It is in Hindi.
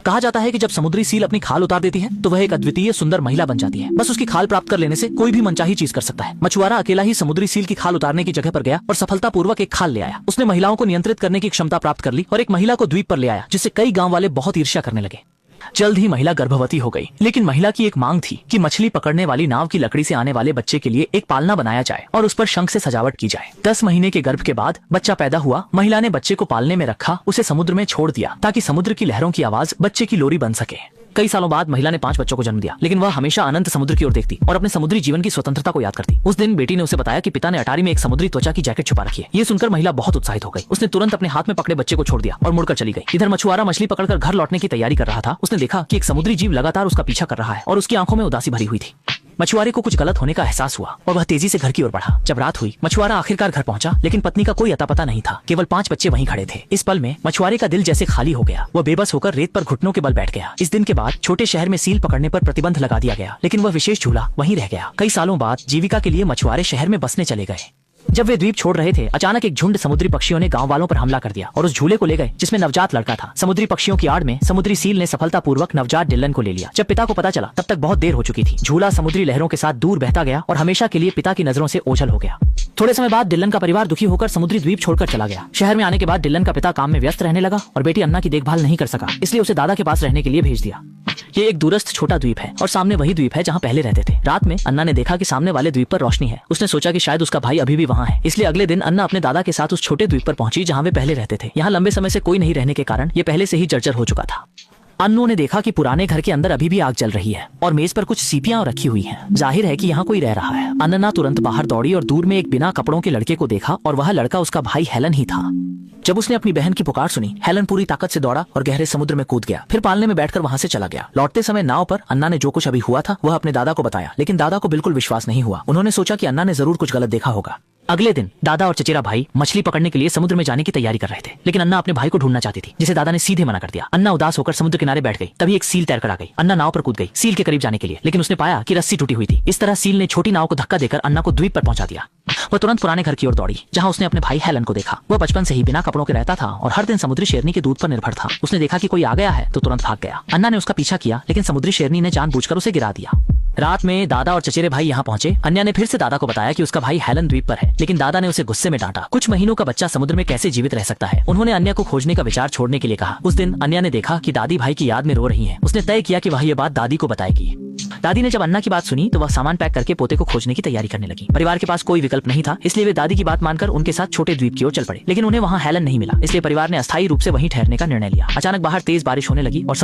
कहा जाता है कि जब समुद्री सील अपनी खाल उतार देती है तो वह एक अद्वितीय सुंदर महिला बन जाती है। बस उसकी खाल प्राप्त कर लेने से कोई भी मनचाही चीज कर सकता है। मछुआरा अकेला ही समुद्री सील की खाल उतारने की जगह पर गया और सफलतापूर्वक एक खाल ले आया। उसने महिलाओं को नियंत्रित करने की क्षमता प्राप्त कर ली और एक महिला को द्वीप पर ले आया, जिससे कई गांव वाले बहुत ईर्ष्या करने लगे। जल्द ही महिला गर्भवती हो गई, लेकिन महिला की एक मांग थी कि मछली पकड़ने वाली नाव की लकड़ी से आने वाले बच्चे के लिए एक पालना बनाया जाए और उस पर शंख से सजावट की जाए। 10 महीने के गर्भ के बाद बच्चा पैदा हुआ। महिला ने बच्चे को पालने में रखा, उसे समुद्र में छोड़ दिया ताकि समुद्र की लहरों की आवाज बच्चे की लोरी बन सके। कई सालों बाद महिला ने 5 बच्चों को जन्म दिया, लेकिन वह हमेशा अनंत समुद्र की ओर देखती और अपने समुद्री जीवन की स्वतंत्रता को याद करती। उस दिन बेटी ने उसे बताया कि पिता ने अटारी में एक समुद्री त्वचा की जैकेट छुपा रखी है। ये सुनकर महिला बहुत उत्साहित हो गई। उसने तुरंत अपने हाथ में पकड़े बच्चे को छोड़ दिया और मुड़कर चली गई। इधर मछुआरा मछली पकड़कर घर लौटने की तैयारी कर रहा था। उसने देखा कि एक समुद्री जीव लगातार उसका पीछा कर रहा है और उसकी आंखों में उदासी भरी हुई थी। मछुआरे को कुछ गलत होने का एहसास हुआ और वह तेजी से घर की ओर बढ़ा। जब रात हुई, मछुआरा आखिरकार घर पहुंचा, लेकिन पत्नी का कोई अता पता नहीं था। केवल 5 बच्चे वहीं खड़े थे। इस पल में मछुआरे का दिल जैसे खाली हो गया। वह बेबस होकर रेत पर घुटनों के बल बैठ गया। इस दिन के बाद छोटे शहर में सील पकड़ने पर प्रतिबंध लगा दिया गया, लेकिन वह विशेष झूला वहीं रह गया। कई सालों बाद जीविका के लिए मछुआरे शहर में बसने चले गए। जब वे द्वीप छोड़ रहे थे, अचानक एक झुंड समुद्री पक्षियों ने गांव वालों पर हमला कर दिया और उस झूले को ले गए जिसमें नवजात लड़का था। समुद्री पक्षियों की आड़ में समुद्री सील ने सफलतापूर्वक नवजात डिल्लन को ले लिया। जब पिता को पता चला, तब तक बहुत देर हो चुकी थी। झूला समुद्री लहरों के साथ दूर बहता गया और हमेशा के लिए पिता की नजरों से ओझल हो गया। थोड़े समय बाद डिल्लन का परिवार दुखी होकर समुद्री द्वीप छोड़कर चला गया। शहर में आने के बाद डिल्लन का पिता काम में व्यस्त रहने लगा और बेटी अन्ना की देखभाल नहीं कर सका, इसलिए उसे दादा के पास रहने के लिए भेज दिया। ये एक दूरस्थ छोटा द्वीप है और सामने वही द्वीप है जहाँ पहले रहते थे। रात में अन्ना ने देखा कि सामने वाले द्वीप पर रोशनी है। उसने सोचा कि शायद उसका भाई अभी भी वहाँ है, इसलिए अगले दिन अन्ना अपने दादा के साथ उस छोटे द्वीप पर पहुंची जहाँ वे पहले रहते थे। यहाँ लंबे समय से कोई नहीं रहने के कारण ये पहले से ही जर्जर हो चुका था। अन्नू ने देखा कि पुराने घर के अंदर अभी भी आग जल रही है और मेज पर कुछ सीपियां रखी हुई हैं। जाहिर है कि यहाँ कोई रह रहा है। अन्ना तुरंत बाहर दौड़ी और दूर में एक बिना कपड़ों के लड़के को देखा और वह लड़का उसका भाई हेलन ही था। जब उसने अपनी बहन की पुकार सुनी, हेलन पूरी ताकत से दौड़ा और गहरे समुद्र में कूद गया। फिर पालने में बैठकर वहाँ से चला गया। लौटते समय नाव पर अन्ना ने जो कुछ अभी हुआ था वह अपने दादा को बताया, लेकिन दादा को बिल्कुल विश्वास नहीं हुआ। उन्होंने सोचा कि अन्ना ने जरूर कुछ गलत देखा होगा। अगले दिन दादा और चचेरा भाई मछली पकड़ने के लिए समुद्र में जाने की तैयारी कर रहे थे, लेकिन अन्ना अपने भाई को ढूंढना चाहती थी, जिसे दादा ने सीधे मना कर दिया। अन्ना उदास होकर समुद्र किनारे बैठ गई। तभी एक सील तैरकर आ गई। अन्ना नाव पर कूद गई सील के करीब जाने के लिए, लेकिन उसने पाया कि रस्सी टूटी हुई थी। इस तरह सील ने छोटी नाव को धक्का देकर अन्ना को द्वीप पर पहुंचा दिया। वह तुरंत पुराने घर की ओर दौड़ी, जहां उसने अपने भाई हेलन को देखा। वह बचपन से ही बिना कपड़ों के रहता था और हर दिन समुद्री शेरनी के दूध पर निर्भर था। उसने देखा कि कोई आ गया है तो तुरंत भाग गया। अन्ना ने उसका पीछा किया, लेकिन समुद्री शेरनी ने जानबूझकर उसे गिरा दिया। रात में दादा और चचेरे भाई यहाँ पहुंचे। अन्या ने फिर से दादा को बताया कि उसका भाई हेलन द्वीप पर है, लेकिन दादा ने उसे गुस्से में डांटा। कुछ महीनों का बच्चा समुद्र में कैसे जीवित रह सकता है। उन्होंने अन्या को खोजने का विचार छोड़ने के लिए कहा। उस दिन अन्या ने देखा कि दादी भाई की याद में रो रही हैं। उसने तय किया कि वह ये बात दादी को बताएगी। दादी ने जब अन्ना की बात सुनी तो वह सामान पैक करके पोते को खोजने की तैयारी करने लगी। परिवार के पास कोई विकल्प नहीं था, इसलिए वे दादी की बात मानकर उनके साथ छोटे द्वीप की ओर चल पड़े, लेकिन उन्हें वहाँ हेलन नहीं मिला। इसलिए परिवार ने अस्थायी रूप से वहीं ठहरने का निर्णय लिया। अचानक बाहर तेज बारिश होने लगी और